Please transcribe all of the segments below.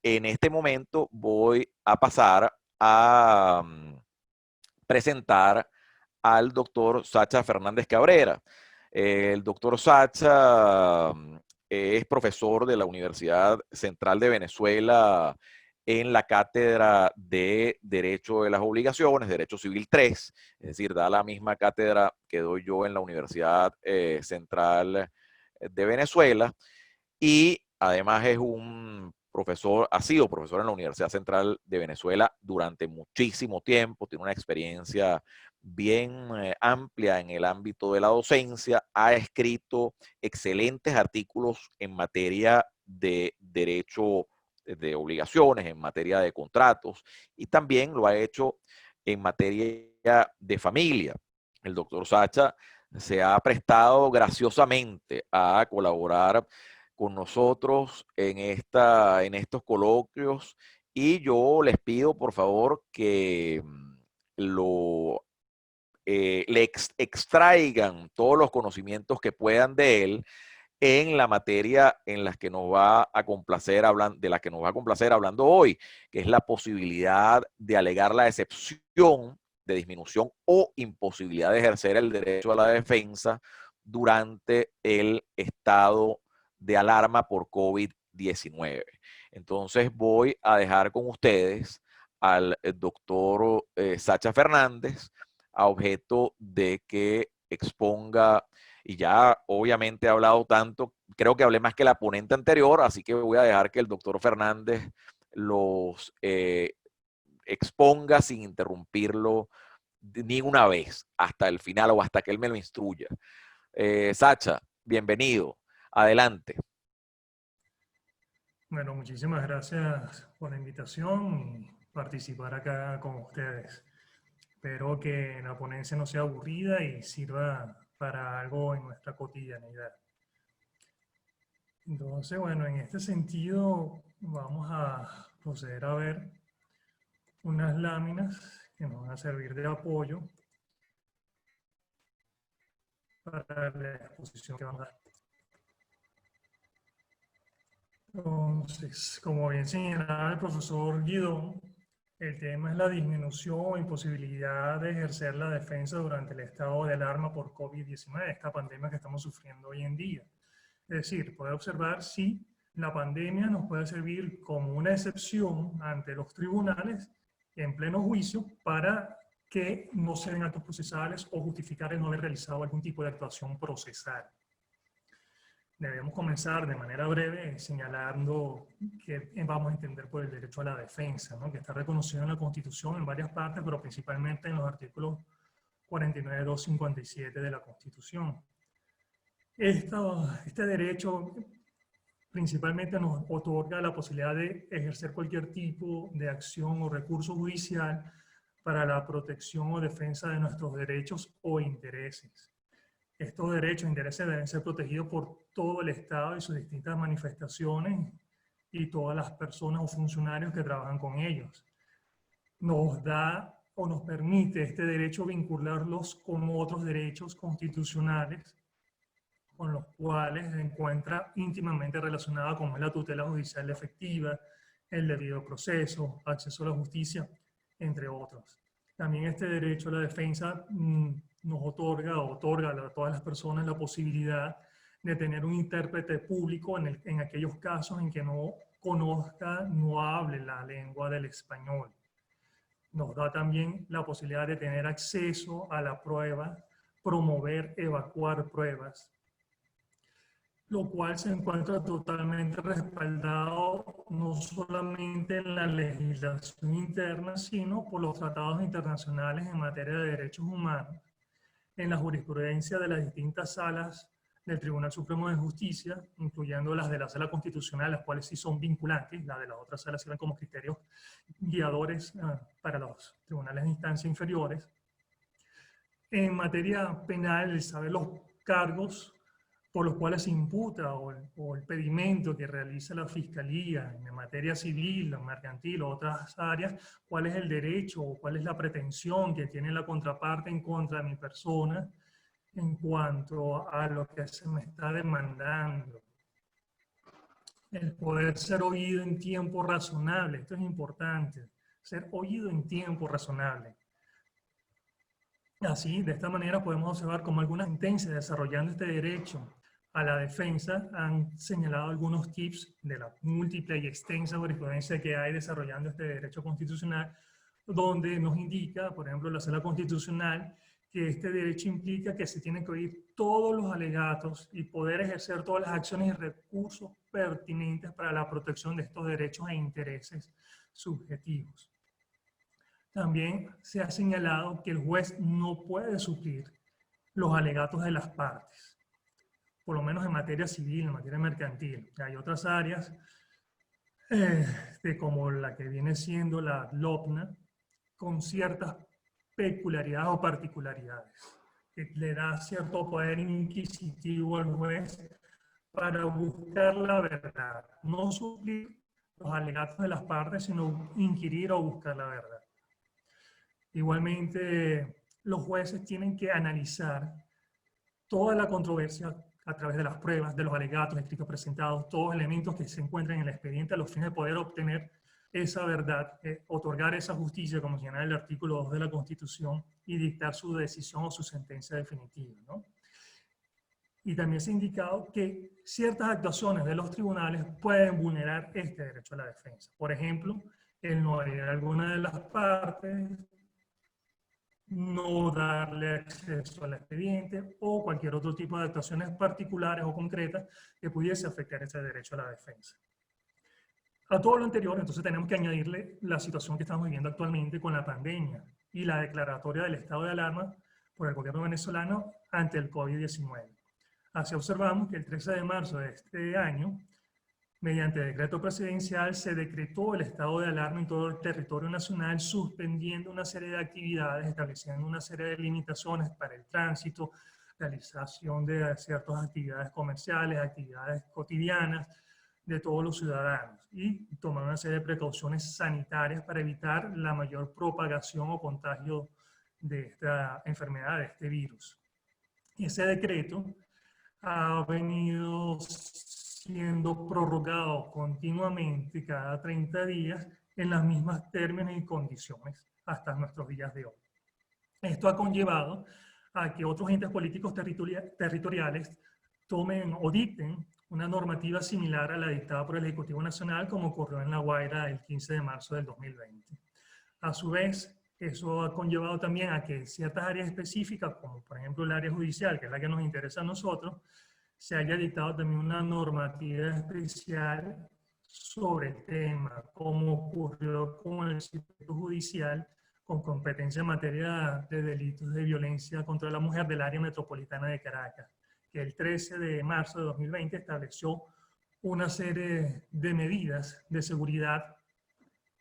en este momento voy a pasar a presentar al doctor Sacha Fernández Cabrera. El doctor Sacha es profesor de la Universidad Central de Venezuela en la cátedra de Derecho de las Obligaciones, Derecho Civil 3, es decir, da la misma cátedra que doy yo en la Universidad Central de Venezuela, y además es un profesor, ha sido profesor en la Universidad Central de Venezuela durante muchísimo tiempo, tiene una experiencia bien amplia en el ámbito de la docencia, ha escrito excelentes artículos en materia de derecho de obligaciones, en materia de contratos, y también lo ha hecho en materia de familia. El doctor Sacha se ha prestado graciosamente a colaborar con nosotros en estos coloquios, y yo les pido por favor que extraigan todos los conocimientos que puedan de él en la materia en la que nos va a complacer de la que nos va a complacer hablando hoy, que es la posibilidad de alegar la excepción de disminución o imposibilidad de ejercer el derecho a la defensa durante el estado de alarma por COVID-19. Entonces voy a dejar con ustedes al doctor Sacha Fernández a objeto de que exponga, y ya obviamente he hablado tanto, creo que hablé más que la ponente anterior, así que voy a dejar que el doctor Fernández los exponga sin interrumpirlo ni una vez hasta el final o hasta que él me lo instruya. Sacha, bienvenido. Adelante. Bueno, muchísimas gracias por la invitación y participar acá con ustedes. Espero que la ponencia no sea aburrida y sirva para algo en nuestra cotidianidad. Entonces, bueno, en este sentido vamos a proceder a ver unas láminas que nos van a servir de apoyo para la exposición que vamos a dar. Entonces, como bien señalaba el profesor Guidón, el tema es la disminución o imposibilidad de ejercer la defensa durante el estado de alarma por COVID-19, esta pandemia que estamos sufriendo hoy en día. Es decir, puede observar si la pandemia nos puede servir como una excepción ante los tribunales en pleno juicio para que no se den actos procesales o justificar el no haber realizado algún tipo de actuación procesal. Debemos comenzar de manera breve señalando qué vamos a entender por el derecho a la defensa, ¿no? Que está reconocido en la Constitución en varias partes, pero principalmente en los artículos 49, 2, 57 de la Constitución. Este derecho principalmente nos otorga la posibilidad de ejercer cualquier tipo de acción o recurso judicial para la protección o defensa de nuestros derechos o intereses. Estos derechos e intereses deben ser protegidos por todo el Estado y sus distintas manifestaciones y todas las personas o funcionarios que trabajan con ellos. Nos da o nos permite este derecho vincularlos con otros derechos constitucionales con los cuales se encuentra íntimamente relacionada, como es la tutela judicial efectiva, el debido proceso, acceso a la justicia, entre otros. También este derecho a la defensa nos otorga a todas las personas la posibilidad de tener un intérprete público en aquellos casos en que no conozca, no hable la lengua del español. Nos da también la posibilidad de tener acceso a la prueba, promover, evacuar pruebas, lo cual se encuentra totalmente respaldado no solamente en la legislación interna, sino por los tratados internacionales en materia de derechos humanos, en la jurisprudencia de las distintas salas del Tribunal Supremo de Justicia, incluyendo las de la Sala Constitucional, las cuales sí son vinculantes, las de las otras salas sirven como criterios guiadores para los tribunales de instancia inferiores. En materia penal, saber los cargos por los cuales se imputa o el pedimento que realiza la Fiscalía en materia civil, mercantil o otras áreas, cuál es el derecho o cuál es la pretensión que tiene la contraparte en contra de mi persona en cuanto a lo que se me está demandando. el poder ser oído en tiempo razonable. Esto es importante, ser oído en tiempo razonable. Así, de esta manera podemos observar cómo algunas sentencias desarrollando este derecho a la defensa han señalado algunos tips de la múltiple y extensa jurisprudencia que hay desarrollando este derecho constitucional, donde nos indica, por ejemplo, la Sala Constitucional, que este derecho implica que se tienen que oír todos los alegatos y poder ejercer todas las acciones y recursos pertinentes para la protección de estos derechos e intereses subjetivos. También se ha señalado que el juez no puede suplir los alegatos de las partes, por lo menos en materia civil, en materia mercantil. Hay otras áreas, como la que viene siendo la LOPNA, con ciertas peculiaridades o particularidades, que le da cierto poder inquisitivo al juez para buscar la verdad, no suplir los alegatos de las partes, sino inquirir o buscar la verdad. Igualmente, los jueces tienen que analizar toda la controversia a través de las pruebas, de los alegatos escritos presentados, todos los elementos que se encuentran en el expediente a los fines de poder obtener esa verdad, otorgar esa justicia, como señala el artículo 2 de la Constitución, y dictar su decisión o su sentencia definitiva, ¿no? Y también se ha indicado que ciertas actuaciones de los tribunales pueden vulnerar este derecho a la defensa. Por ejemplo, el no herir a alguna de las partes, no darle acceso al expediente o cualquier otro tipo de actuaciones particulares o concretas que pudiese afectar ese derecho a la defensa. A todo lo anterior, entonces tenemos que añadirle la situación que estamos viviendo actualmente con la pandemia y la declaratoria del estado de alarma por el gobierno venezolano ante el COVID-19. Así observamos que el 13 de marzo de este año, mediante decreto presidencial, se decretó el estado de alarma en todo el territorio nacional, suspendiendo una serie de actividades, estableciendo una serie de limitaciones para el tránsito, realización de ciertas actividades comerciales, actividades cotidianas de todos los ciudadanos y tomar una serie de precauciones sanitarias para evitar la mayor propagación o contagio de esta enfermedad, de este virus. Y ese decreto ha venido siendo prorrogado continuamente cada 30 días en las mismas términos y condiciones hasta nuestros días de hoy. Esto ha conllevado a que otros entes políticos territoriales tomen o dicten una normativa similar a la dictada por el Ejecutivo Nacional, como ocurrió en La Guaira el 15 de marzo del 2020. A su vez, eso ha conllevado también a que ciertas áreas específicas, como por ejemplo el área judicial, que es la que nos interesa a nosotros, se haya dictado también una normativa especial sobre el tema, como ocurrió con el Circuito Judicial con competencia en materia de delitos de violencia contra la mujer del área metropolitana de Caracas, que el 13 de marzo de 2020 estableció una serie de medidas de seguridad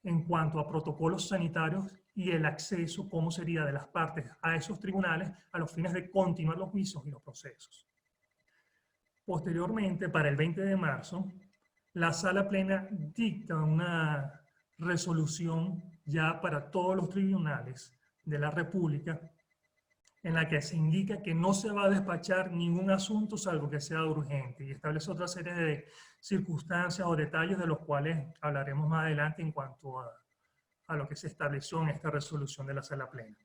en cuanto a protocolos sanitarios y el acceso, cómo sería de las partes a esos tribunales a los fines de continuar los juicios y los procesos. Posteriormente, para el 20 de marzo, la Sala Plena dicta una resolución ya para todos los tribunales de la República en la que se indica que no se va a despachar ningún asunto salvo que sea urgente y establece otra serie de circunstancias o detalles de los cuales hablaremos más adelante en cuanto a lo que se estableció en esta resolución de la Sala Plena.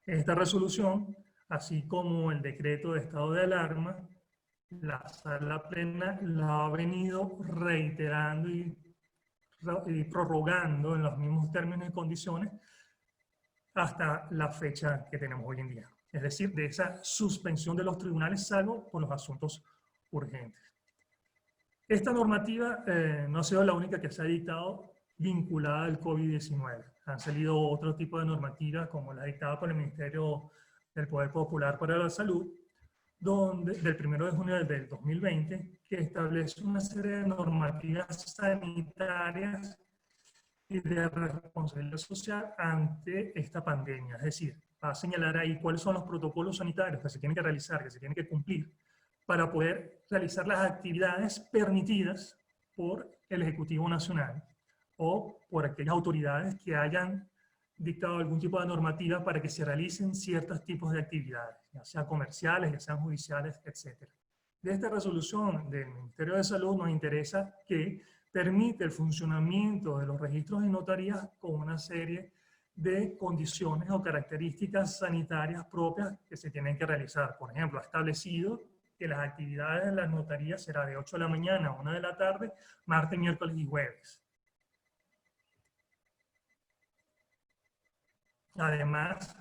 Esta resolución, así como el decreto de estado de alarma, la Sala Plena la ha venido reiterando y prorrogando en los mismos términos y condiciones hasta la fecha que tenemos hoy en día. Es decir, de esa suspensión de los tribunales, salvo por los asuntos urgentes. Esta normativa no ha sido la única que se ha dictado vinculada al COVID-19. Han salido otro tipo de normativas, como la dictada por el Ministerio del Poder Popular para la Salud, donde, del 1 de junio del 2020, que establece una serie de normativas sanitarias y de responsabilidad social ante esta pandemia. Es decir, va a señalar ahí cuáles son los protocolos sanitarios que se tienen que realizar, que se tienen que cumplir, para poder realizar las actividades permitidas por el Ejecutivo Nacional o por aquellas autoridades que hayan dictado algún tipo de normativa para que se realicen ciertos tipos de actividades, ya sean comerciales, ya sean judiciales, etc. De esta resolución del Ministerio de Salud nos interesa que permite el funcionamiento de los registros de notarías con una serie de condiciones o características sanitarias propias que se tienen que realizar. Por ejemplo, ha establecido que las actividades de las notarías será de 8 de la mañana a 1 de la tarde, martes, miércoles y jueves. Además,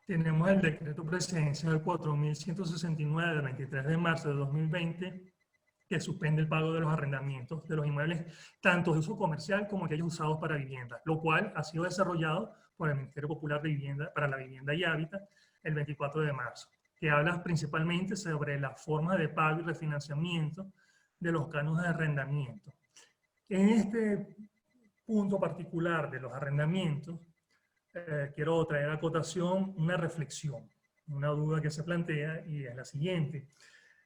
tenemos el decreto presidencial 4169 del 23 de marzo de 2020 que suspende el pago de los arrendamientos de los inmuebles, tanto de uso comercial como aquellos usados para vivienda, lo cual ha sido desarrollado por el Ministerio Popular de Vivienda para la Vivienda y Hábitat el 24 de marzo, que habla principalmente sobre la forma de pago y refinanciamiento de los cánones de arrendamiento. En este punto particular de los arrendamientos, quiero traer a cotación una reflexión, una duda que se plantea y es la siguiente.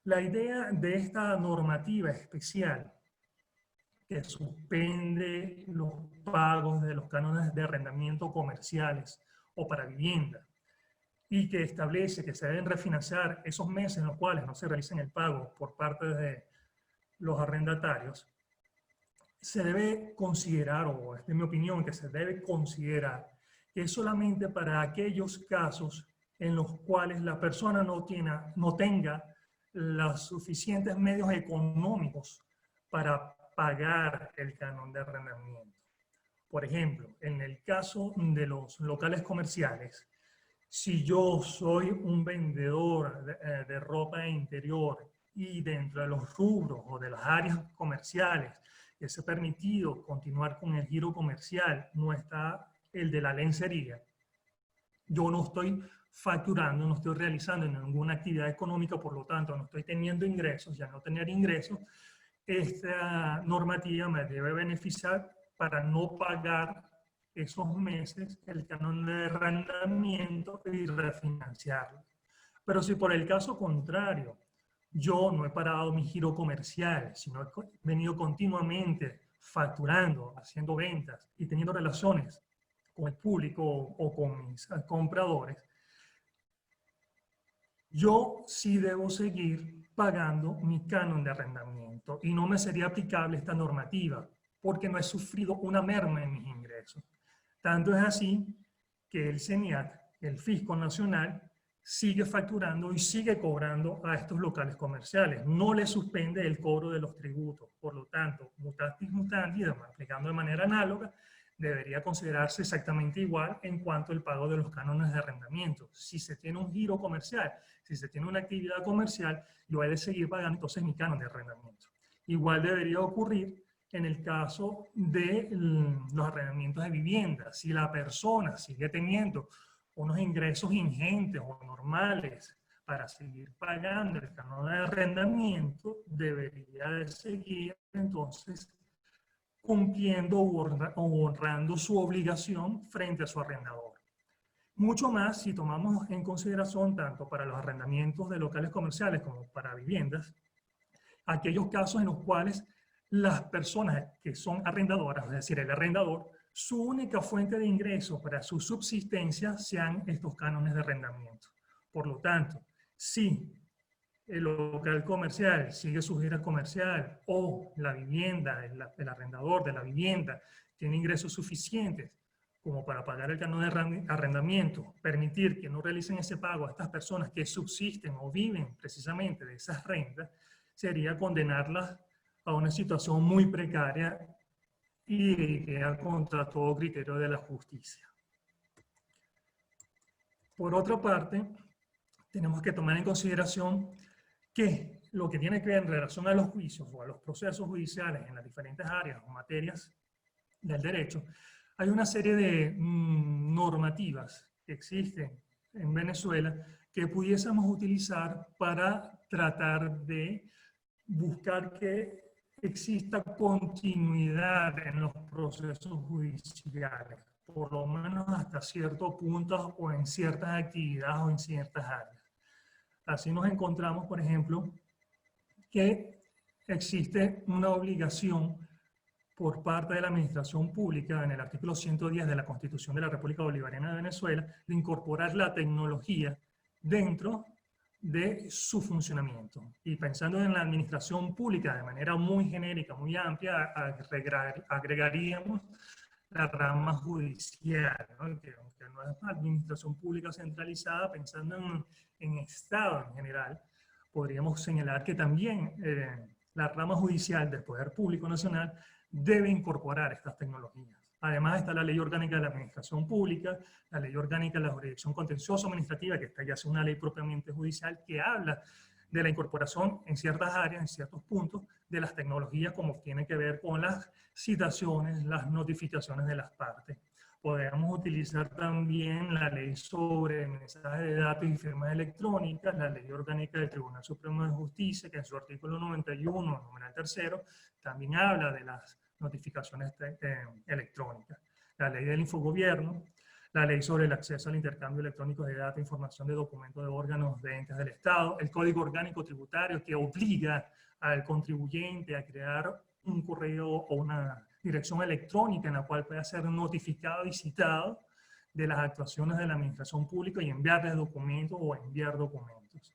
La idea de esta normativa especial que suspende los pagos de los cánones de arrendamiento comerciales o para vivienda y que establece que se deben refinanciar esos meses en los cuales no se realizan el pago por parte de los arrendatarios, se debe considerar, o es de mi opinión que se debe considerar, que es solamente para aquellos casos en los cuales la persona no tenga los suficientes medios económicos para pagar el canon de arrendamiento. Por ejemplo, en el caso de los locales comerciales, si yo soy un vendedor de ropa interior y dentro de los rubros o de las áreas comerciales es permitido continuar con el giro comercial, no está el de la lencería, yo no estoy facturando, no estoy realizando ninguna actividad económica, por lo tanto no estoy teniendo ingresos, ya no tener ingresos, esta normativa me debe beneficiar para no pagar esos meses el canon de arrendamiento y refinanciarlo. Pero si por el caso contrario, yo no he parado mi giro comercial, sino he venido continuamente facturando, haciendo ventas y teniendo relaciones con el público o con mis compradores, yo sí debo seguir pagando mi canon de arrendamiento y no me sería aplicable esta normativa porque no he sufrido una merma en mis ingresos. Tanto es así que el CENIAT, el Fisco Nacional, sigue facturando y sigue cobrando a estos locales comerciales. No le suspende el cobro de los tributos. Por lo tanto, mutatis mutandis, aplicando de manera análoga, debería considerarse exactamente igual en cuanto al pago de los cánones de arrendamiento. Si se tiene un giro comercial, si se tiene una actividad comercial, yo he de seguir pagando entonces mi canon de arrendamiento. Igual debería ocurrir en el caso de los arrendamientos de vivienda. Si la persona sigue teniendo unos ingresos ingentes o normales para seguir pagando el canon de arrendamiento, debería de seguir entonces cumpliendo o honrando su obligación frente a su arrendador. Mucho más si tomamos en consideración tanto para los arrendamientos de locales comerciales como para viviendas, aquellos casos en los cuales las personas que son arrendadoras, es decir, el arrendador, su única fuente de ingreso para su subsistencia sean estos cánones de arrendamiento. Por lo tanto, si el local comercial sigue su gira comercial o la vivienda, el arrendador de la vivienda tiene ingresos suficientes como para pagar el canon de arrendamiento, permitir que no realicen ese pago a estas personas que subsisten o viven precisamente de esas rentas, sería condenarlas a una situación muy precaria y contra todo criterio de la justicia. Por otra parte, tenemos que tomar en consideración que lo que tiene que ver en relación a los juicios o a los procesos judiciales en las diferentes áreas o materias del derecho, hay una serie de normativas que existen en Venezuela que pudiésemos utilizar para tratar de buscar que exista continuidad en los procesos judiciales, por lo menos hasta cierto punto o en ciertas actividades o en ciertas áreas. Así nos encontramos, por ejemplo, que existe una obligación por parte de la administración pública en el artículo 110 de la Constitución de la República Bolivariana de Venezuela de incorporar la tecnología dentro de su funcionamiento. Y pensando en la administración pública de manera muy genérica, muy amplia, agregaríamos la rama judicial, ¿no? Que aunque no es administración pública centralizada, pensando en Estado en general, podríamos señalar que también la rama judicial del Poder Público Nacional debe incorporar estas tecnologías. Además está la Ley Orgánica de la Administración Pública, la Ley Orgánica de la Jurisdicción Contencioso-Administrativa, que esta ya es una ley propiamente judicial, que habla de la incorporación en ciertas áreas, en ciertos puntos, de las tecnologías como tiene que ver con las citaciones, las notificaciones de las partes. Podemos utilizar también la ley sobre mensajes de datos y firmas electrónicas, la ley orgánica del Tribunal Supremo de Justicia, que en su artículo 91, numeral tercero, también habla de las notificaciones electrónicas. La ley del infogobierno, la ley sobre el acceso al intercambio electrónico de datos, información de documentos de órganos de entes del Estado, el Código Orgánico Tributario que obliga al contribuyente a crear un correo o una dirección electrónica en la cual pueda ser notificado y citado de las actuaciones de la administración pública y enviarles documentos o enviar documentos.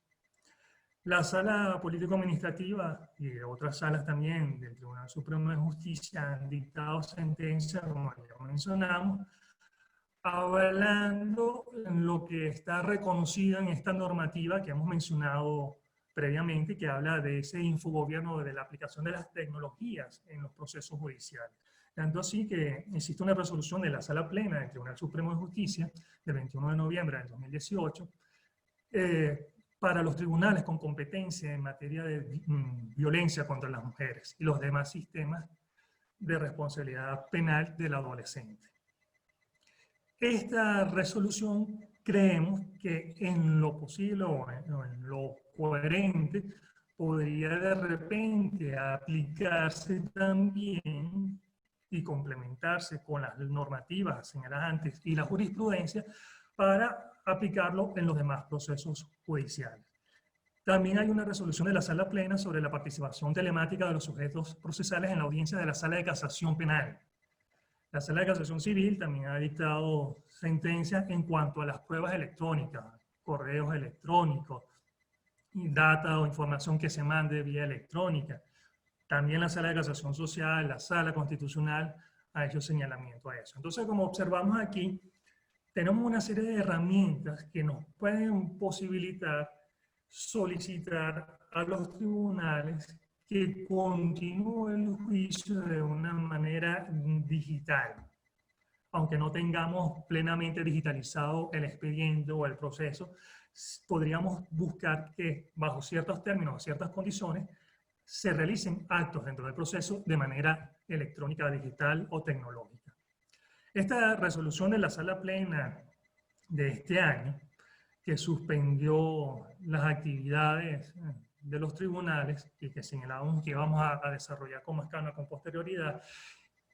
La Sala Político-Administrativa y otras salas también del Tribunal Supremo de Justicia han dictado sentencias, como ya mencionamos, avalando lo que está reconocido en esta normativa que hemos mencionado previamente, que habla de ese infogobierno, de la aplicación de las tecnologías en los procesos judiciales. Tanto así que existe una resolución de la Sala Plena del Tribunal Supremo de Justicia del 21 de noviembre del 2018 para los tribunales con competencia en materia de violencia contra las mujeres y los demás sistemas de responsabilidad penal del adolescente. Esta resolución creemos que en lo posible o en lo coherente podría de repente aplicarse también y complementarse con las normativas señaladas antes y la jurisprudencia para aplicarlo en los demás procesos judiciales. También hay una resolución de la Sala Plena sobre la participación telemática de los sujetos procesales en la audiencia de la Sala de Casación Penal. La Sala de Casación Civil también ha dictado sentencias en cuanto a las pruebas electrónicas, correos electrónicos, data o información que se mande vía electrónica. También la Sala de Casación Social, la Sala Constitucional ha hecho señalamiento a eso. Entonces, como observamos aquí, tenemos una serie de herramientas que nos pueden posibilitar solicitar a los tribunales que continúe el juicio de una manera digital, aunque no tengamos plenamente digitalizado el expediente o el proceso, podríamos buscar que bajo ciertos términos o ciertas condiciones se realicen actos dentro del proceso de manera electrónica, digital o tecnológica. Esta resolución de la Sala Plena de este año, que suspendió las actividades de los tribunales y que señalábamos que íbamos a desarrollar con más calma con posterioridad,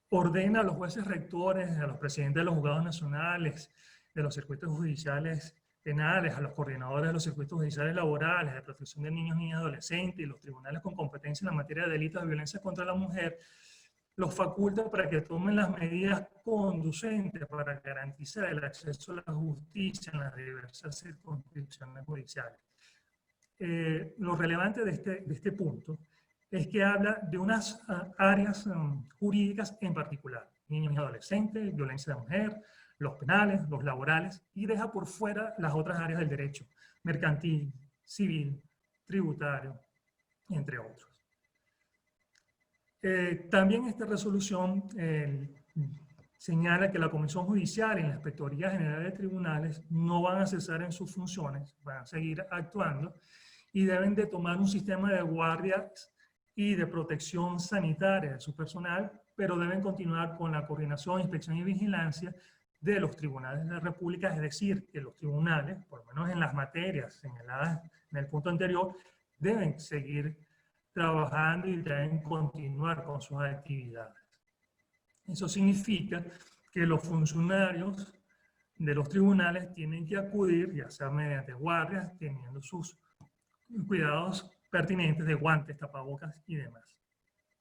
ordena a los jueces rectores, a los presidentes de los juzgados nacionales, de los circuitos judiciales penales, a los coordinadores de los circuitos judiciales laborales, de protección de niños, niñas y adolescentes y los tribunales con competencia en la materia de delitos de violencia contra la mujer, los faculta para que tomen las medidas conducentes para garantizar el acceso a la justicia en las diversas circunscripciones judiciales. Lo relevante de este punto es que habla de unas áreas jurídicas en particular, niños y adolescentes, violencia de mujer, los penales, los laborales, y deja por fuera las otras áreas del derecho, mercantil, civil, tributario, entre otros. También esta resolución señala que la Comisión Judicial y la Inspectoría General de Tribunales no van a cesar en sus funciones, van a seguir actuando y deben de tomar un sistema de guardias y de protección sanitaria de su personal, pero deben continuar con la coordinación, inspección y vigilancia de los tribunales de la República, es decir, que los tribunales, por lo menos en las materias señaladas en el punto anterior, deben seguir trabajando y deben continuar con sus actividades. Eso significa que los funcionarios de los tribunales tienen que acudir, ya sea mediante guardias, teniendo sus cuidados pertinentes de guantes, tapabocas y demás.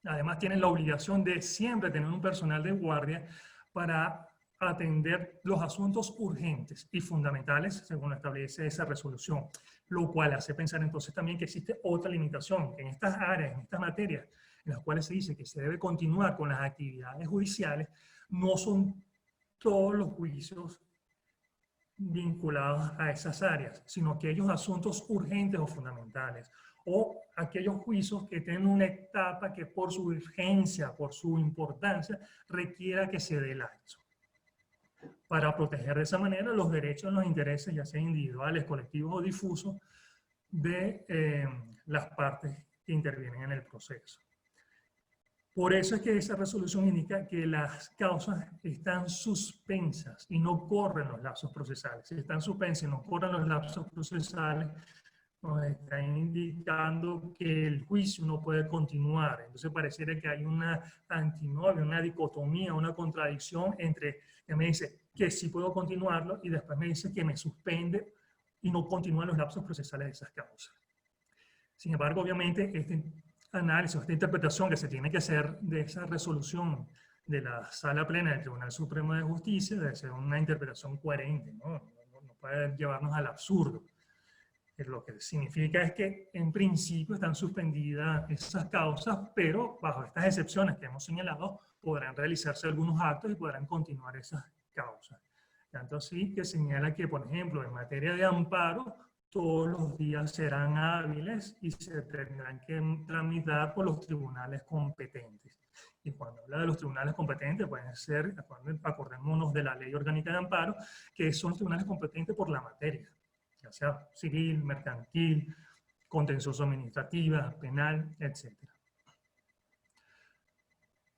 Además, tienen la obligación de siempre tener un personal de guardia para atender los asuntos urgentes y fundamentales, según establece esa resolución, lo cual hace pensar entonces también que existe otra limitación, que en estas áreas, en estas materias, en las cuales se dice que se debe continuar con las actividades judiciales, no son todos los juicios vinculados a esas áreas, sino aquellos asuntos urgentes o fundamentales, o aquellos juicios que tienen una etapa que por su urgencia, por su importancia, requiera que se dé el acto, para proteger de esa manera los derechos y los intereses, ya sean individuales, colectivos o difusos, de las partes que intervienen en el proceso. Por eso es que esa resolución indica que las causas están suspensas y no corren los lapsos procesales. Si están suspensas y no corren los lapsos procesales, nos están indicando que el juicio no puede continuar. Entonces pareciera que hay una antinomia, una dicotomía, una contradicción entre que me dice que sí puedo continuarlo y después me dice que me suspende y no continúan los lapsos procesales de esas causas. Sin embargo, obviamente, este análisis, esta interpretación que se tiene que hacer de esa resolución de la Sala Plena del Tribunal Supremo de Justicia debe ser una interpretación coherente, ¿no? No puede llevarnos al absurdo. Lo que significa es que en principio están suspendidas esas causas, pero bajo estas excepciones que hemos señalado podrán realizarse algunos actos y podrán continuar esas causas. Tanto así que señala que, por ejemplo, en materia de amparo, todos los días serán hábiles y se tendrán que tramitar por los tribunales competentes. Y cuando habla de los tribunales competentes, pueden ser, acordémonos de la Ley Orgánica de Amparo, que son los tribunales competentes por la materia, ya sea civil, mercantil, contencioso administrativa, penal, etc.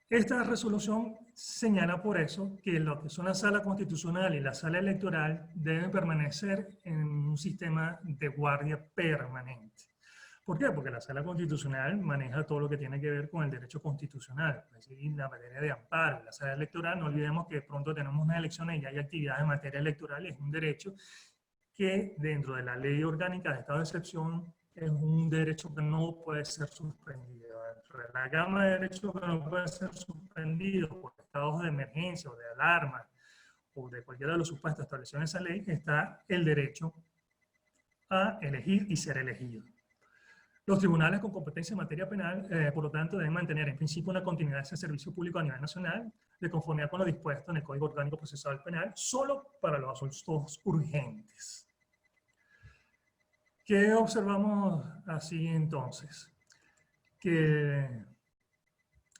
Esta resolución señala por eso que lo que son la sala constitucional y la sala electoral deben permanecer en un sistema de guardia permanente. ¿Por qué? Porque la sala constitucional maneja todo lo que tiene que ver con el derecho constitucional, es decir, la materia de amparo. La sala electoral, no olvidemos que pronto tenemos unas elecciones y ya hay actividades en materia electoral, es un derecho que dentro de la ley orgánica de estado de excepción es un derecho que no puede ser suspendido. Dentro de la gama de derechos que no pueden ser suspendidos por estados de emergencia o de alarma o de cualquiera de los supuestos establecidos en esa ley, está el derecho a elegir y ser elegido. Los tribunales con competencia en materia penal, por lo tanto, deben mantener en principio una continuidad de ese servicio público a nivel nacional, de conformidad con lo dispuesto en el Código Orgánico Procesal Penal, solo para los asuntos urgentes. ¿Qué observamos así entonces? Que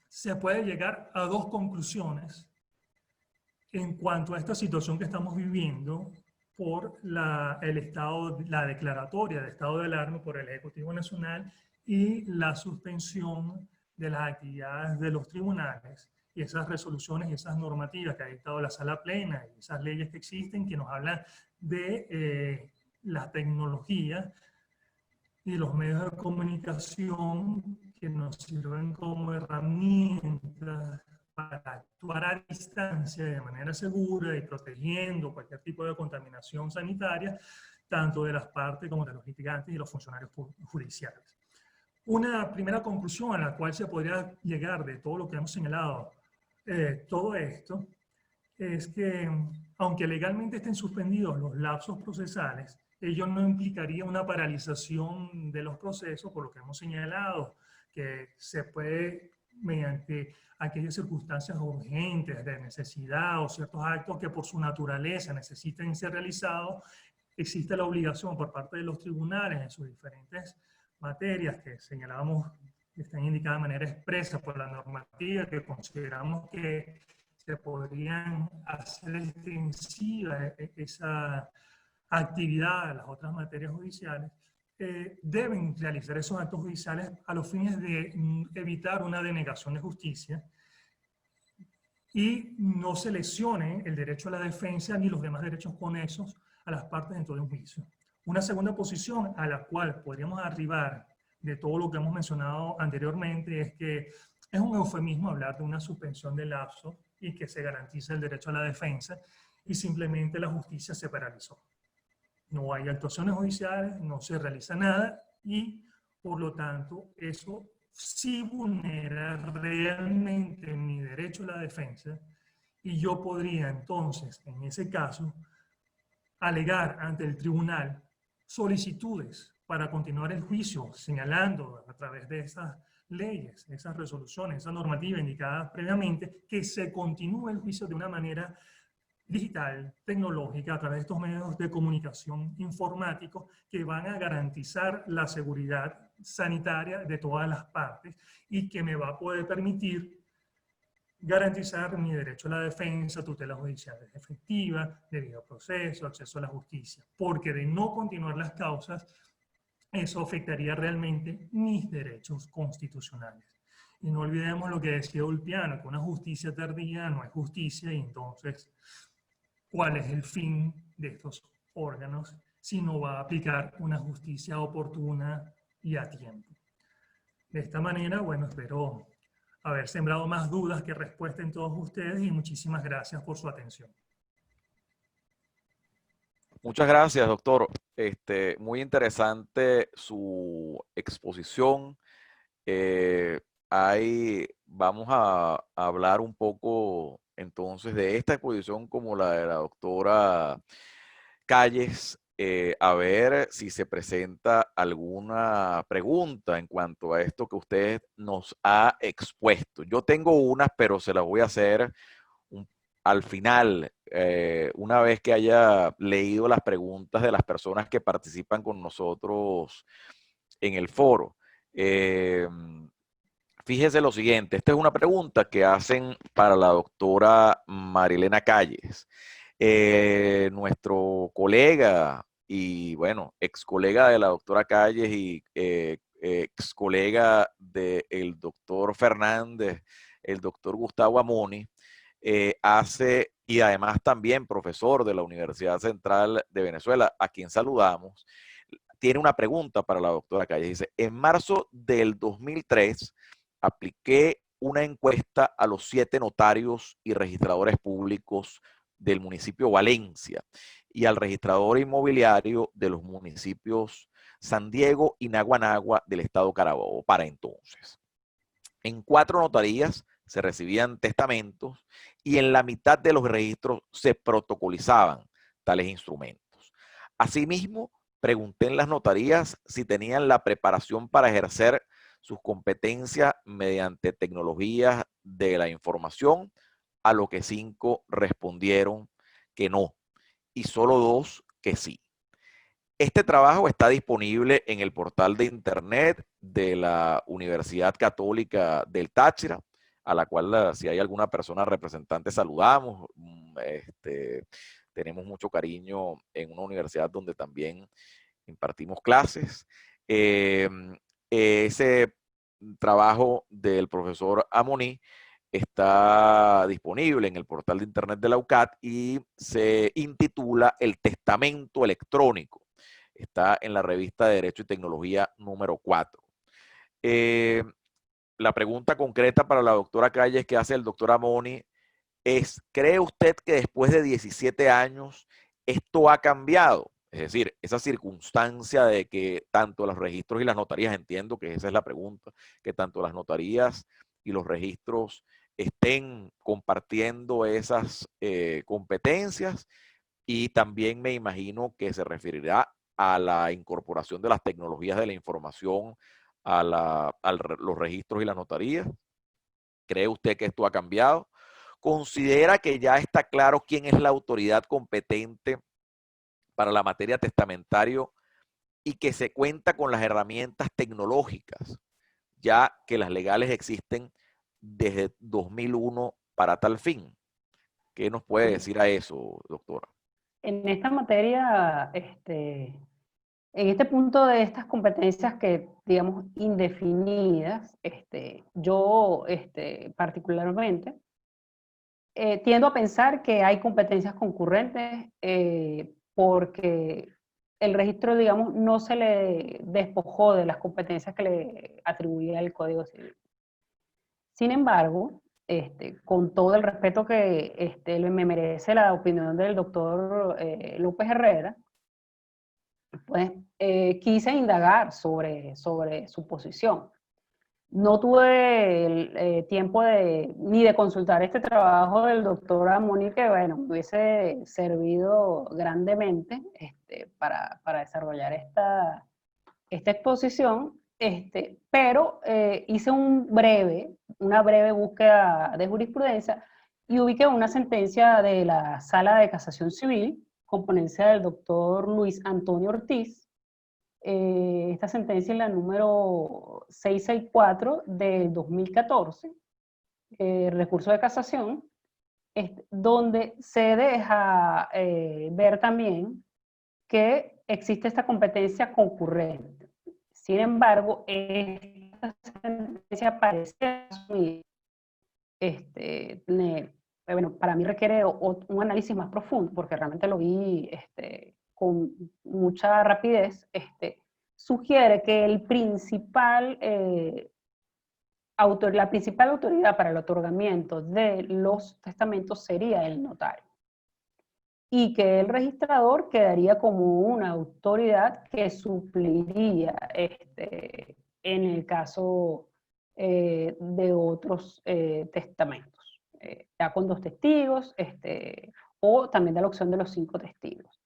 se puede llegar a dos conclusiones en cuanto a esta situación que estamos viviendo por la declaratoria de estado de alarma por el Ejecutivo Nacional y la suspensión de las actividades de los tribunales y esas resoluciones y esas normativas que ha dictado la Sala Plena y esas leyes que existen que nos hablan de la tecnología y los medios de comunicación que nos sirven como herramientas para actuar a distancia de manera segura y protegiendo cualquier tipo de contaminación sanitaria, tanto de las partes como de los litigantes y los funcionarios judiciales. Una primera conclusión a la cual se podría llegar de todo lo que hemos señalado, todo esto, es que aunque legalmente estén suspendidos los lapsos procesales, ello no implicaría una paralización de los procesos, por lo que hemos señalado, que se puede, mediante aquellas circunstancias urgentes de necesidad o ciertos actos que por su naturaleza necesiten ser realizados, existe la obligación por parte de los tribunales en sus diferentes materias que señalábamos que están indicadas de manera expresa por la normativa, que consideramos que se podrían hacer extensiva esa actividad a las otras materias judiciales, deben realizar esos actos judiciales a los fines de evitar una denegación de justicia y no se lesione el derecho a la defensa ni los demás derechos conexos a las partes dentro de un juicio. Una segunda posición a la cual podríamos arribar de todo lo que hemos mencionado anteriormente es que es un eufemismo hablar de una suspensión del lapso y que se garantiza el derecho a la defensa y simplemente la justicia se paralizó. No hay actuaciones judiciales, no se realiza nada y, por lo tanto, eso sí vulnera realmente mi derecho a la defensa Y yo podría entonces, en ese caso, alegar ante el tribunal solicitudes para continuar el juicio, señalando a través de esas leyes, esas resoluciones, esa normativa indicada previamente, que se continúe el juicio de una manera digital, tecnológica, a través de estos medios de comunicación informáticos que van a garantizar la seguridad sanitaria de todas las partes y que me va a poder permitir garantizar mi derecho a la defensa, tutela judicial efectiva, debido proceso, acceso a la justicia. Porque de no continuar las causas, eso afectaría realmente mis derechos constitucionales. Y no olvidemos lo que decía Ulpiano, que una justicia tardía no es justicia, y entonces, ¿cuál es el fin de estos órganos si no va a aplicar una justicia oportuna y a tiempo? De esta manera, bueno, espero haber sembrado más dudas que respuestas en todos ustedes y muchísimas gracias por su atención. Muchas gracias, doctor. Muy interesante su exposición. Ahí vamos a hablar un poco entonces de esta exposición como la de la doctora Calles, a ver si se presenta alguna pregunta en cuanto a esto que usted nos ha expuesto. Yo tengo unas, pero se las voy a hacer al final, una vez que haya leído las preguntas de las personas que participan con nosotros en el foro. Fíjese lo siguiente, esta es una pregunta que hacen para la doctora Marilena Calles. Nuestro colega y, bueno, ex colega de la doctora Calles y ex colega del doctor Fernández, el doctor Gustavo Amoni, y además también profesor de la Universidad Central de Venezuela, a quien saludamos, tiene una pregunta para la doctora Calles. Dice, en marzo del 2003 apliqué una encuesta a los 7 notarios y registradores públicos del municipio Valencia y al registrador inmobiliario de los municipios San Diego y Naguanagua del estado Carabobo para entonces. En 4 notarías se recibían testamentos y en la mitad de los registros se protocolizaban tales instrumentos. Asimismo, pregunté en las notarías si tenían la preparación para ejercer sus competencias mediante tecnologías de la información, a lo que 5 respondieron que no y solo 2 que sí. Este trabajo está disponible en el portal de internet de la Universidad Católica del Táchira, a la cual si hay alguna persona representante saludamos. Tenemos mucho cariño en una universidad donde también impartimos clases. Ese trabajo del profesor Amoni está disponible en el portal de internet de la UCAT y se intitula El Testamento Electrónico. Está en la revista de Derecho y Tecnología número 4. La pregunta concreta para la doctora Calles que hace el doctor Amoni es, ¿cree usted que después de 17 años esto ha cambiado? Es decir, esa circunstancia de que tanto los registros y las notarías, entiendo que esa es la pregunta, que tanto las notarías y los registros estén compartiendo esas competencias, y también me imagino que se referirá a la incorporación de las tecnologías de la información a los registros y las notarías. ¿Cree usted que esto ha cambiado? ¿Considera que ya está claro quién es la autoridad competente para la materia testamentario y que se cuenta con las herramientas tecnológicas, ya que las legales existen desde 2001 para tal fin? ¿Qué nos puede decir a eso, doctora? En esta materia, en este punto de estas competencias que, digamos, indefinidas, yo particularmente tiendo a pensar que hay competencias concurrentes porque el registro, digamos, no se le despojó de las competencias que le atribuía el Código Civil. Sin embargo, con todo el respeto que me merece la opinión del doctor López Herrera, pues quise indagar sobre su posición. No tuve tiempo ni de consultar este trabajo del doctor Amoni, que bueno, me hubiese servido grandemente para desarrollar esta exposición, pero hice una breve búsqueda de jurisprudencia y ubiqué una sentencia de la Sala de Casación Civil, con ponencia del doctor Luis Antonio Ortiz. Esta sentencia es la número 664 del 2014, recurso de casación, donde se deja ver también que existe esta competencia concurrente. Sin embargo, esta sentencia parece asumir, bueno, para mí requiere un análisis más profundo, porque realmente lo vi con mucha rapidez, sugiere que la principal autoridad para el otorgamiento de los testamentos sería el notario, y que el registrador quedaría como una autoridad que supliría en el caso de otros testamentos, ya con 2 testigos, o también de la opción de los 5 testigos.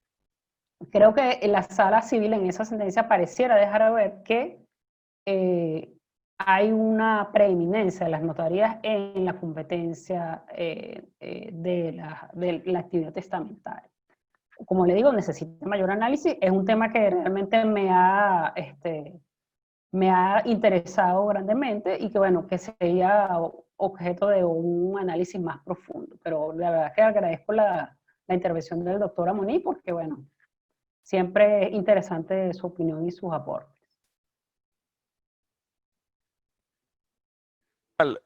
Creo que la sala civil en esa sentencia pareciera dejar ver que hay una preeminencia de las notarías en la competencia de la actividad testamentaria. Como le digo, necesita mayor análisis. Es un tema que realmente me ha interesado grandemente y que, bueno, que sería objeto de un análisis más profundo. Pero la verdad es que agradezco la intervención del doctor Amoni, porque, bueno, siempre es interesante su opinión y sus aportes.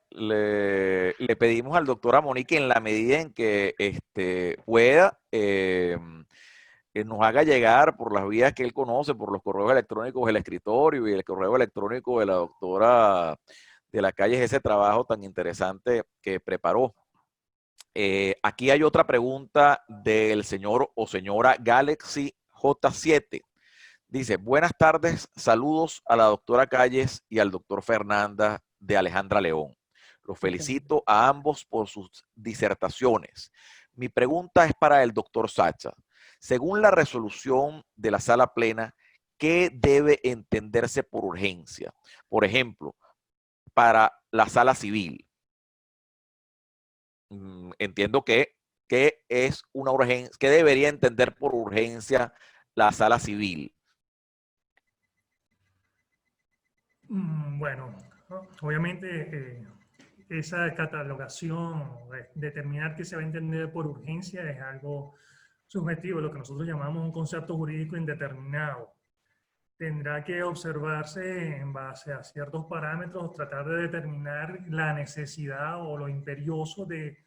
Le pedimos al doctor Amoni que en la medida en que pueda, nos haga llegar por las vías que él conoce, por los correos electrónicos del escritorio y el correo electrónico de la doctora de la Calle, ese trabajo tan interesante que preparó. Aquí hay otra pregunta del señor o señora Galaxy J7. Dice, buenas tardes, saludos a la doctora Calles y al doctor Fernanda de Alejandra León. Los felicito a ambos por sus disertaciones. Mi pregunta es para el doctor Sacha. Según la resolución de la sala plena, ¿qué debe entenderse por urgencia? Por ejemplo, para la sala civil. Entiendo que es una urgencia, que debería entender por urgencia la sala civil. Bueno, obviamente esa catalogación, determinar qué se va a entender por urgencia es algo subjetivo, lo que nosotros llamamos un concepto jurídico indeterminado. Tendrá que observarse en base a ciertos parámetros, tratar de determinar la necesidad o lo imperioso de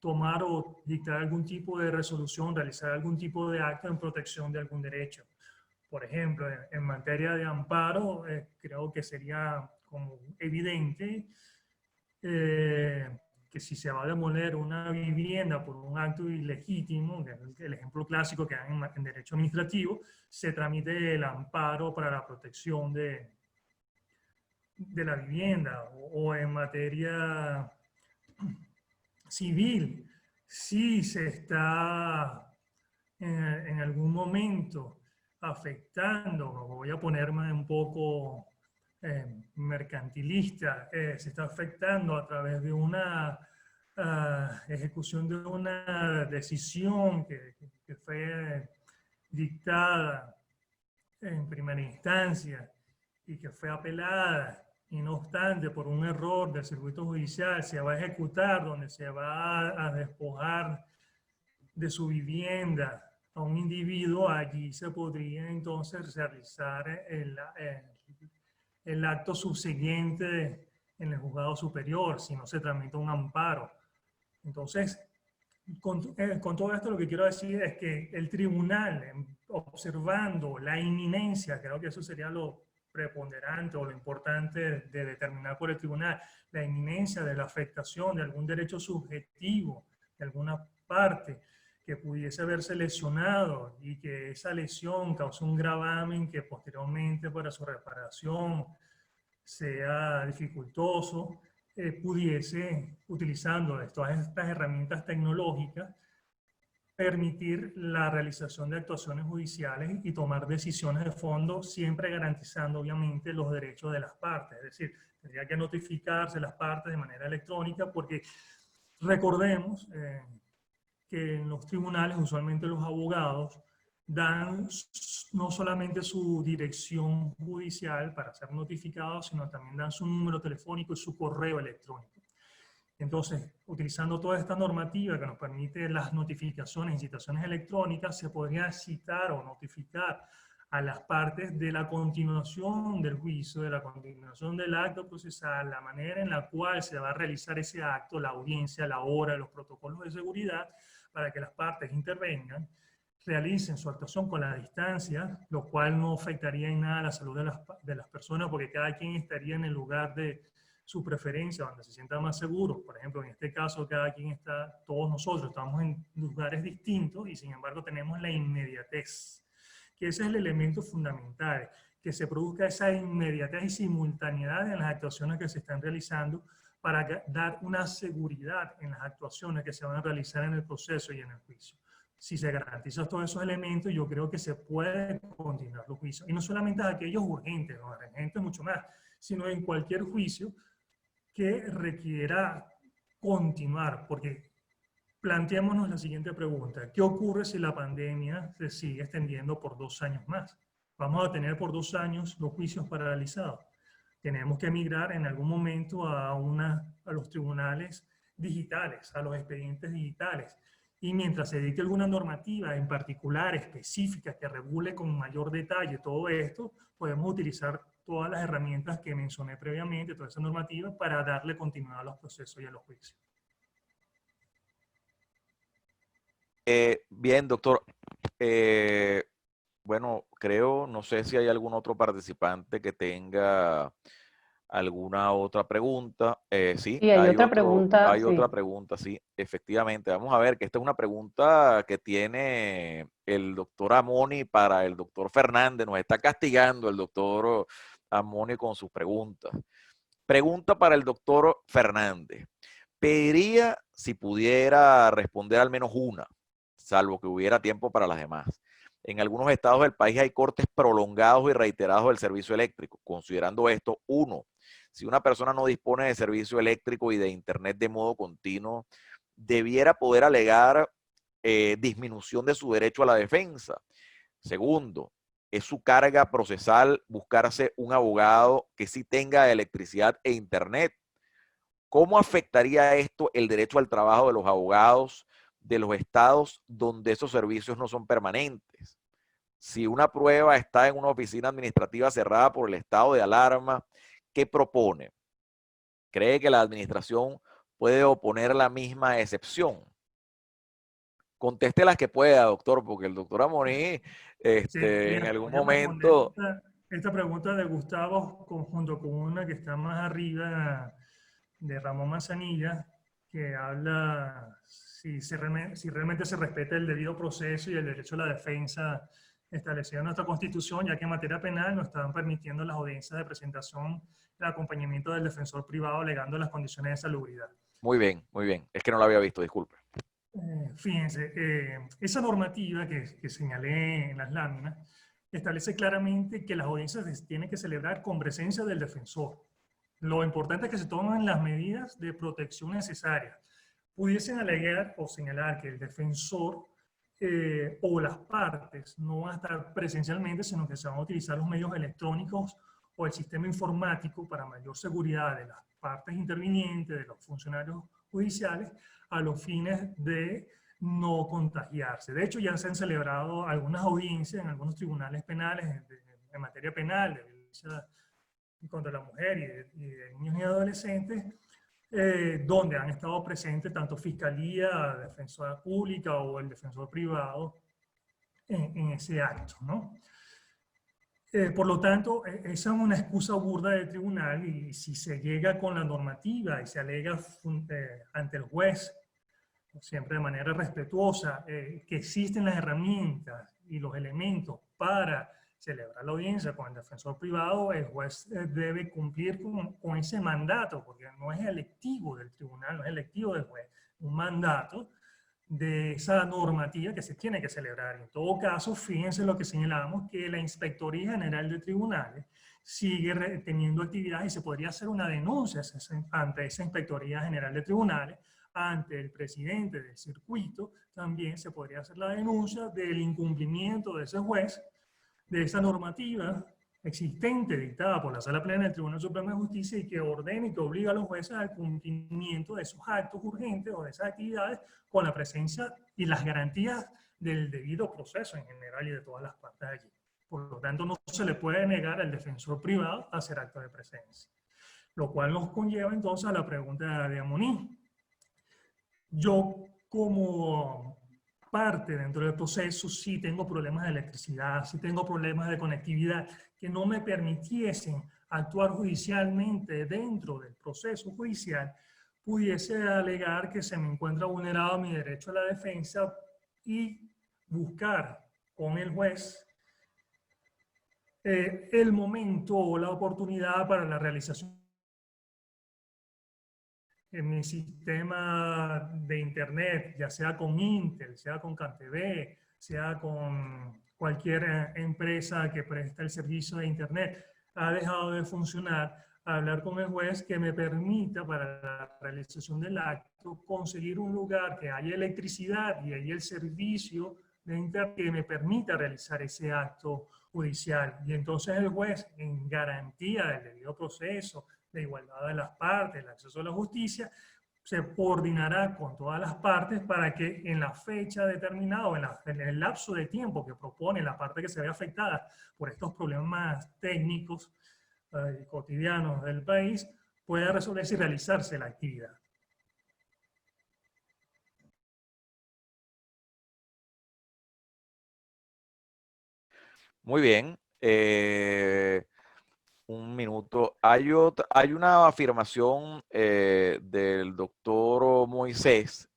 tomar o dictar algún tipo de resolución, realizar algún tipo de acto en protección de algún derecho. Por ejemplo, en materia de amparo, creo que sería como evidente que si se va a demoler una vivienda por un acto ilegítimo, el ejemplo clásico que hay en derecho administrativo, se tramite el amparo para la protección de la vivienda. O en materia civil, si se está en algún momento afectando, voy a ponerme un poco mercantilista, se está afectando a través de una ejecución de una decisión que fue dictada en primera instancia y que fue apelada, y no obstante por un error del circuito judicial se va a ejecutar, donde se va a despojar de su vivienda a un individuo, allí se podría entonces realizar el acto subsiguiente en el juzgado superior, si no se tramita un amparo. Entonces, con todo esto lo que quiero decir es que el tribunal, observando la inminencia, creo que eso sería lo preponderante o lo importante de determinar por el tribunal, la inminencia de la afectación de algún derecho subjetivo, de alguna parte, que pudiese haberse lesionado y que esa lesión causó un gravamen que posteriormente para su reparación sea dificultoso, pudiese, utilizando todas estas herramientas tecnológicas, permitir la realización de actuaciones judiciales y tomar decisiones de fondo, siempre garantizando obviamente los derechos de las partes. Es decir, tendría que notificarse las partes de manera electrónica, porque recordemos que en los tribunales usualmente los abogados dan no solamente su dirección judicial para ser notificados, sino también dan su número telefónico y su correo electrónico. Entonces, utilizando toda esta normativa que nos permite las notificaciones y citaciones electrónicas, se podría citar o notificar a las partes de la continuación del juicio, de la continuación del acto procesal, la manera en la cual se va a realizar ese acto, la audiencia, la hora, los protocolos de seguridad, para que las partes intervengan, realicen su actuación con la distancia, lo cual no afectaría en nada la salud de las personas, porque cada quien estaría en el lugar de su preferencia, donde se sienta más seguro. Por ejemplo, en este caso, cada quien está, todos nosotros estamos en lugares distintos y sin embargo tenemos la inmediatez, que ese es el elemento fundamental, que se produzca esa inmediatez y simultaneidad en las actuaciones que se están realizando para dar una seguridad en las actuaciones que se van a realizar en el proceso y en el juicio. Si se garantizan todos esos elementos, yo creo que se puede continuar los juicios. Y no solamente aquellos urgentes, los urgentes mucho más, sino en cualquier juicio que requiera continuar, porque planteémonos la siguiente pregunta: ¿qué ocurre si la pandemia se sigue extendiendo por 2 años más? ¿Vamos a tener por 2 años los juicios paralizados? Tenemos que migrar en algún momento a los tribunales digitales, a los expedientes digitales. Y mientras se dicte alguna normativa en particular, específica, que regule con mayor detalle todo esto, podemos utilizar todas las herramientas que mencioné previamente, toda esa normativa, para darle continuidad a los procesos y a los juicios. Bien, doctor. Bueno, creo, no sé si hay algún otro participante que tenga alguna otra pregunta. Sí, Sí, hay otra pregunta, hay otra sí. pregunta, sí, efectivamente. Vamos a ver que esta es una pregunta que tiene el doctor Amoni para el doctor Fernández. Nos está castigando el doctor Amoni con sus preguntas. Pregunta para el doctor Fernández. Pediría si pudiera responder al menos una, salvo que hubiera tiempo para las demás. En algunos estados del país hay cortes prolongados y reiterados del servicio eléctrico. Considerando esto, 1, si una persona no dispone de servicio eléctrico y de internet de modo continuo, debiera poder alegar disminución de su derecho a la defensa. 2, es su carga procesal buscarse un abogado que sí tenga electricidad e internet. ¿Cómo afectaría esto el derecho al trabajo de los abogados de los estados donde esos servicios no son permanentes? Si una prueba está en una oficina administrativa cerrada por el estado de alarma, ¿qué propone? ¿Cree que la administración puede oponer la misma excepción? Conteste las que pueda, doctor, porque el doctor Amoní Sí, en mira, algún voy a responder momento... esta pregunta de Gustavo junto con una que está más arriba de Ramón Manzanilla, que habla si realmente se respeta el debido proceso y el derecho a la defensa establecido en nuestra Constitución, ya que en materia penal nos están permitiendo las audiencias de presentación, el acompañamiento del defensor privado alegando las condiciones de salubridad. Muy bien, muy bien. Es que no lo había visto, disculpe. Fíjense, esa normativa que señalé en las láminas establece claramente que las audiencias se tienen que celebrar con presencia del defensor. Lo importante es que se tomen las medidas de protección necesarias. Pudiesen alegar o señalar que el defensor o las partes no van a estar presencialmente, sino que se van a utilizar los medios electrónicos o el sistema informático para mayor seguridad de las partes intervinientes, de los funcionarios judiciales, a los fines de no contagiarse. De hecho, ya se han celebrado algunas audiencias en algunos tribunales penales en materia penal, de violencia contra la mujer y de niños y adolescentes, donde han estado presentes tanto Fiscalía, Defensora Pública o el defensor privado en ese acto, ¿no? Por lo tanto, esa es una excusa burda del tribunal, y si se llega con la normativa y se alega ante el juez, siempre de manera respetuosa, que existen las herramientas y los elementos para celebra la audiencia con el defensor privado, el juez debe cumplir con ese mandato, porque no es electivo del tribunal, no es electivo del juez, un mandato de esa normativa que se tiene que celebrar. En todo caso, fíjense lo que señalamos, que la Inspectoría General de Tribunales sigue teniendo actividades y se podría hacer una denuncia ante esa Inspectoría General de Tribunales, ante el presidente del circuito. También se podría hacer la denuncia del incumplimiento de ese juez, de esa normativa existente dictada por la Sala Plena del Tribunal Supremo de Justicia y que ordena y que obliga a los jueces al cumplimiento de esos actos urgentes o de esas actividades con la presencia y las garantías del debido proceso en general y de todas las partes allí. Por lo tanto, no se le puede negar al defensor privado hacer acto de presencia. Lo cual nos conlleva entonces a la pregunta de Amoní. Yo, como parte dentro del proceso, sí tengo problemas de electricidad, sí tengo problemas de conectividad que no me permitiesen actuar judicialmente dentro del proceso judicial, pudiese alegar que se me encuentra vulnerado mi derecho a la defensa y buscar con el juez el momento o la oportunidad para la realización en mi sistema de internet, ya sea con Intel, sea con CanTV, sea con cualquier empresa que presta el servicio de internet, ha dejado de funcionar, hablar con el juez que me permita para la realización del acto conseguir un lugar que haya electricidad y haya el servicio de internet que me permita realizar ese acto judicial. Y entonces el juez, en garantía del debido proceso, de igualdad de las partes, el acceso a la justicia, se coordinará con todas las partes para que en la fecha determinada o en el lapso de tiempo que propone la parte que se ve afectada por estos problemas técnicos cotidianos del país, pueda resolverse y realizarse la actividad. Muy bien. Un minuto. Hay una afirmación del doctor Moisés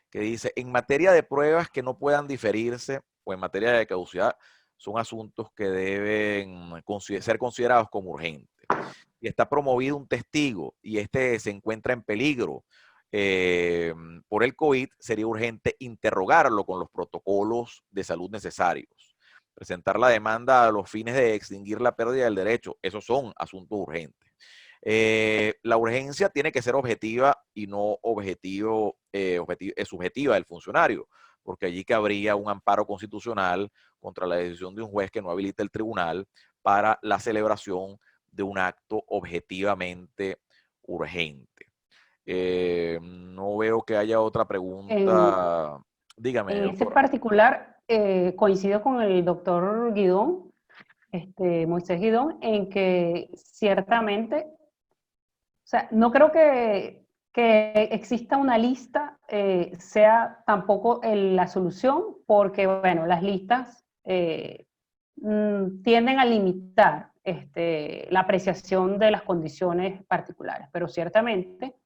que dice, en materia de pruebas que no puedan diferirse o en materia de caducidad, son asuntos que deben ser considerados como urgentes. Y está promovido un testigo y este se encuentra en peligro por el COVID, sería urgente interrogarlo con los protocolos de salud necesarios. Presentar la demanda a los fines de extinguir la pérdida del derecho, esos son asuntos urgentes. La urgencia tiene que ser objetiva y no subjetiva del funcionario, porque allí cabría un amparo constitucional contra la decisión de un juez que no habilita el tribunal para la celebración de un acto objetivamente urgente. No veo que haya otra pregunta. Dígame, En este doctora. particular, coincido con el doctor Guidón, Moisés Guidón, en que ciertamente, o sea, no creo que exista una lista sea tampoco la solución, porque, bueno, las listas tienden a limitar la apreciación de las condiciones particulares, pero ciertamente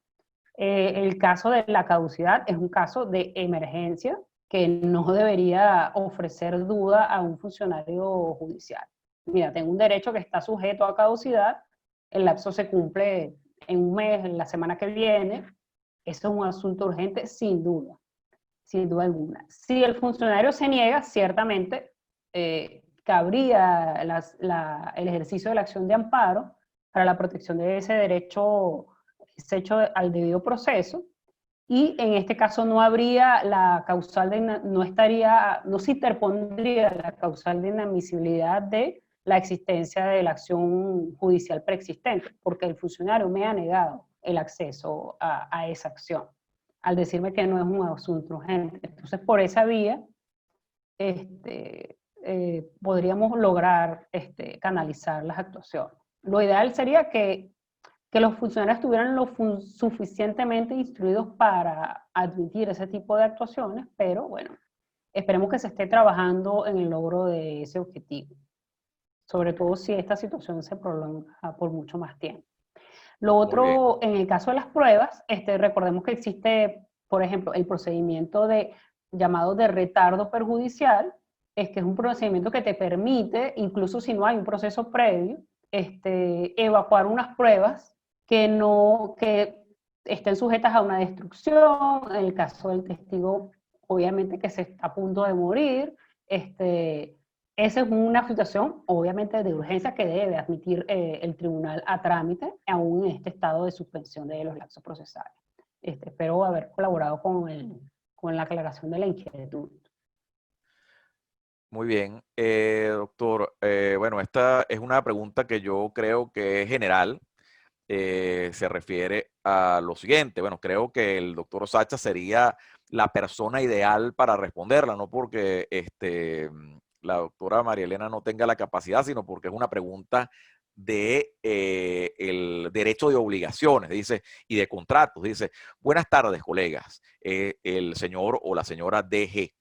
el caso de la caducidad es un caso de emergencia que no debería ofrecer duda a un funcionario judicial. Mira, tengo un derecho que está sujeto a caducidad, el lapso se cumple en un mes, en la semana que viene, eso es un asunto urgente sin duda alguna. Si el funcionario se niega, ciertamente cabría el ejercicio de la acción de amparo para la protección de ese derecho hecho al debido proceso, y en este caso no habría la causal no se interpondría la causal de inadmisibilidad de la existencia de la acción judicial preexistente, porque el funcionario me ha negado el acceso a esa acción, al decirme que no es un asunto urgente. Entonces, por esa vía, podríamos lograr canalizar las actuaciones. Lo ideal sería que los funcionarios estuvieran suficientemente instruidos para admitir ese tipo de actuaciones, pero bueno, esperemos que se esté trabajando en el logro de ese objetivo, sobre todo si esta situación se prolonga por mucho más tiempo. Lo otro, en el caso de las pruebas, recordemos que existe, por ejemplo, el procedimiento llamado de retardo perjudicial, es que es un procedimiento que te permite, incluso si no hay un proceso previo, evacuar unas pruebas que estén sujetas a una destrucción, en el caso del testigo, obviamente que se está a punto de morir. Esa es una situación, obviamente, de urgencia que debe admitir el tribunal a trámite, aún en este estado de suspensión de los lapsos procesales. Espero haber colaborado con la aclaración de la inquietud. Muy bien, doctor. Bueno, esta es una pregunta que yo creo que es general. Se refiere a lo siguiente. Bueno, creo que el doctor Sacha sería la persona ideal para responderla, no porque la doctora María Elena no tenga la capacidad, sino porque es una pregunta de el derecho de obligaciones, dice, y de contratos. Dice, buenas tardes, colegas. El señor o la señora DG.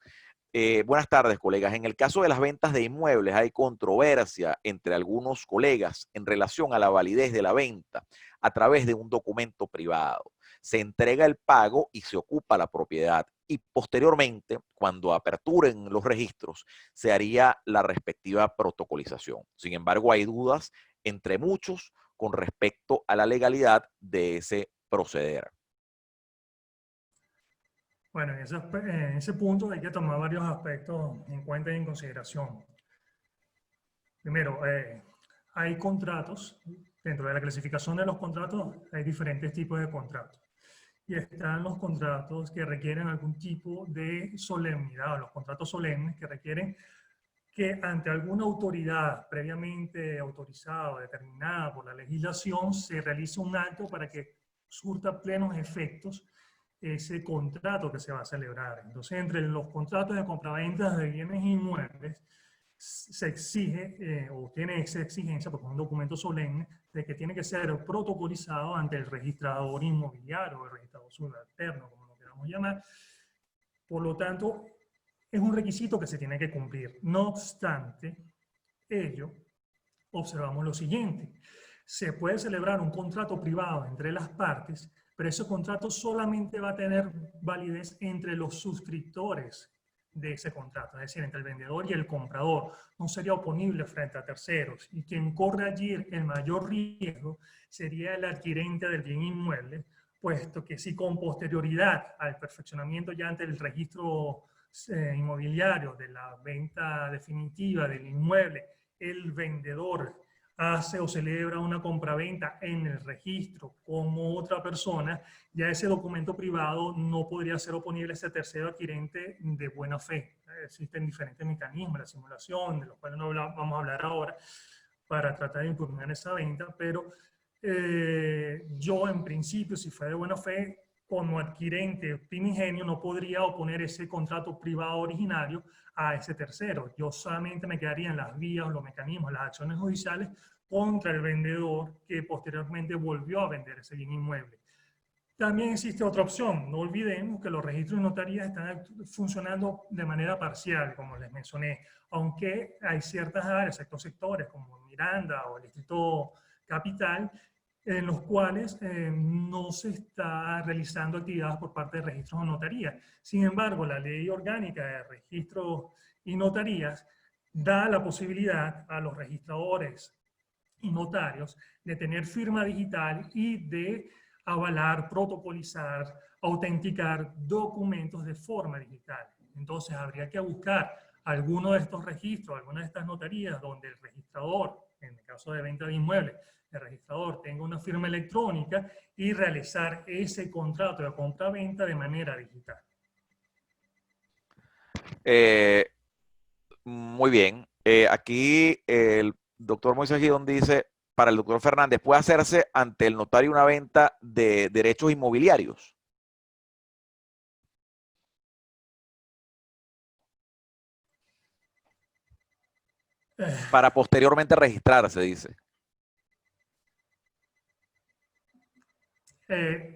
Buenas tardes, colegas. En el caso de las ventas de inmuebles hay controversia entre algunos colegas en relación a la validez de la venta a través de un documento privado. Se entrega el pago y se ocupa la propiedad. Y posteriormente, cuando aperturen los registros, se haría la respectiva protocolización. Sin embargo, hay dudas entre muchos con respecto a la legalidad de ese proceder. Bueno, en ese punto hay que tomar varios aspectos en cuenta y en consideración. Primero, hay contratos, dentro de la clasificación de los contratos hay diferentes tipos de contratos. Y están los contratos que requieren algún tipo de solemnidad, los contratos solemnes que requieren que ante alguna autoridad previamente autorizada o determinada por la legislación se realice un acto para que surta plenos efectos ese contrato que se va a celebrar. Entonces, entre los contratos de compraventa de bienes inmuebles, se exige, o tiene esa exigencia, porque es un documento solemne, de que tiene que ser protocolizado ante el registrador inmobiliario, o el registrador subalterno, como lo queramos llamar. Por lo tanto, es un requisito que se tiene que cumplir. No obstante ello, observamos lo siguiente. Se puede celebrar un contrato privado entre las partes, pero ese contrato solamente va a tener validez entre los suscriptores de ese contrato, es decir, entre el vendedor y el comprador. No sería oponible frente a terceros. Y quien corre allí el mayor riesgo sería el adquirente del bien inmueble, puesto que si con posterioridad al perfeccionamiento ya ante el registro inmobiliario de la venta definitiva del inmueble, el vendedor hace o celebra una compraventa en el registro como otra persona, ya ese documento privado no podría ser oponible a ese tercero adquirente de buena fe. Existen diferentes mecanismos, la simulación, de los cuales no vamos a hablar ahora, para tratar de impugnar esa venta, pero yo en principio, si fue de buena fe, como adquirente primigenio no podría oponer ese contrato privado originario a ese tercero. Yo solamente me quedaría en las vías, los mecanismos, las acciones judiciales contra el vendedor que posteriormente volvió a vender ese bien inmueble. También existe otra opción. No olvidemos que los registros de notarías están funcionando de manera parcial, como les mencioné, aunque hay ciertas áreas, ciertos sectores como Miranda o el Distrito Capital, en los cuales no se está realizando actividades por parte de registros o notarías. Sin embargo, la Ley Orgánica de Registros y Notarías da la posibilidad a los registradores y notarios de tener firma digital y de avalar, protocolizar, autenticar documentos de forma digital. Entonces, habría que buscar alguno de estos registros, alguna de estas notarías donde el registrador, en el caso de venta de inmuebles, el registrador tenga una firma electrónica y realizar ese contrato de compra-venta de manera digital. Muy bien. Aquí el doctor Moisés Gidón dice, para el doctor Fernández, ¿puede hacerse ante el notario una venta de derechos inmobiliarios? Para posteriormente registrarse, dice.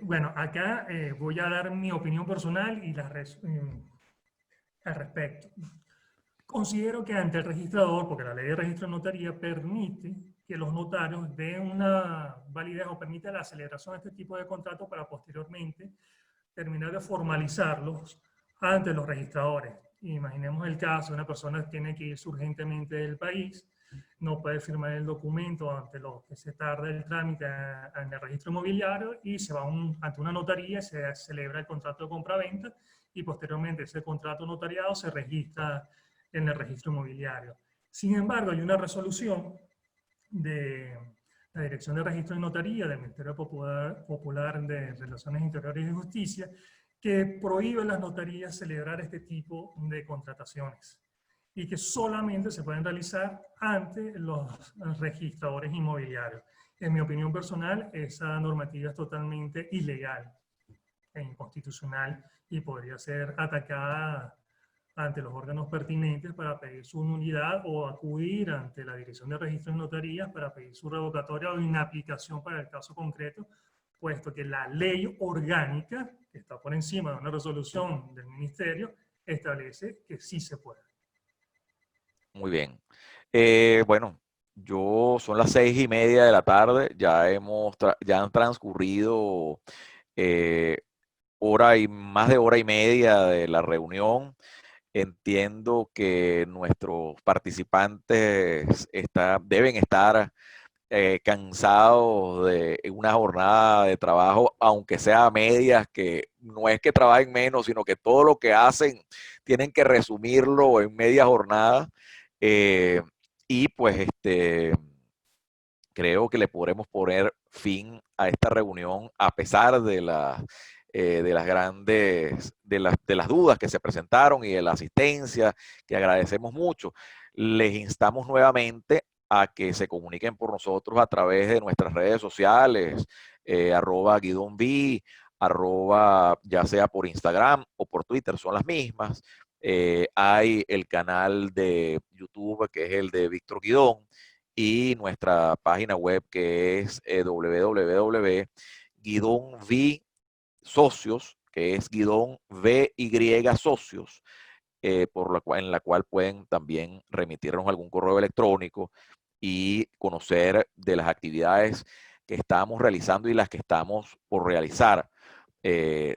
Bueno, acá voy a dar mi opinión personal y al respecto. Considero que ante el registrador, porque la ley de registro de notaría permite que los notarios den una validez o permite la celebración de este tipo de contratos para posteriormente terminar de formalizarlos ante los registradores. Imaginemos el caso, una persona tiene que irse urgentemente del país, no puede firmar el documento ante lo que se tarda el trámite en el registro inmobiliario y se va ante una notaría, se celebra el contrato de compraventa y posteriormente ese contrato notariado se registra en el registro inmobiliario. Sin embargo, hay una resolución de la Dirección de Registro y Notaría del Ministerio Popular de Relaciones Interiores y Justicia que prohíbe a las notarías celebrar este tipo de contrataciones y que solamente se pueden realizar ante los registradores inmobiliarios. En mi opinión personal, esa normativa es totalmente ilegal e inconstitucional y podría ser atacada ante los órganos pertinentes para pedir su nulidad o acudir ante la Dirección de Registros y Notarías para pedir su revocatoria o inaplicación para el caso concreto, puesto que la ley orgánica, que está por encima de una resolución del ministerio, establece que sí se puede. Muy bien. Bueno, son las 6:30 de la tarde, ya han transcurrido más de hora y media de la reunión. Entiendo que nuestros participantes deben estar cansados de una jornada de trabajo, aunque sea a medias, que no es que trabajen menos, sino que todo lo que hacen tienen que resumirlo en media jornada. Y pues creo que le podremos poner fin a esta reunión a pesar de de las dudas que se presentaron y de la asistencia, que agradecemos mucho. Les instamos nuevamente a que se comuniquen por nosotros a través de nuestras redes sociales, @guidonv, ya sea por Instagram o por Twitter, son las mismas. Hay el canal de YouTube, que es el de Víctor Guidón, y nuestra página web, que es www.guidonv.socios, que es Guidón VY Socios, en la cual pueden también remitirnos algún correo electrónico y conocer de las actividades que estamos realizando y las que estamos por realizar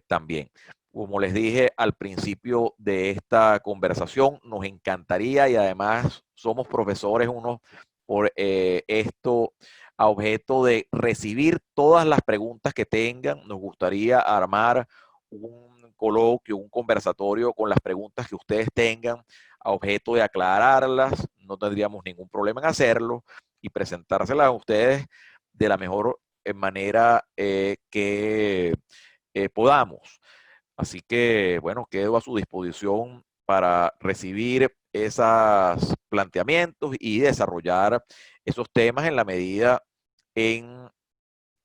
también. Como les dije al principio de esta conversación, nos encantaría, y además somos profesores unos por esto, a objeto de recibir todas las preguntas que tengan. Nos gustaría armar un coloquio, un conversatorio con las preguntas que ustedes tengan, a objeto de aclararlas. No tendríamos ningún problema en hacerlo y presentárselas a ustedes de la mejor manera que podamos. Así que, bueno, quedo a su disposición para recibir esos planteamientos y desarrollar esos temas en la medida en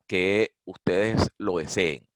que ustedes lo deseen.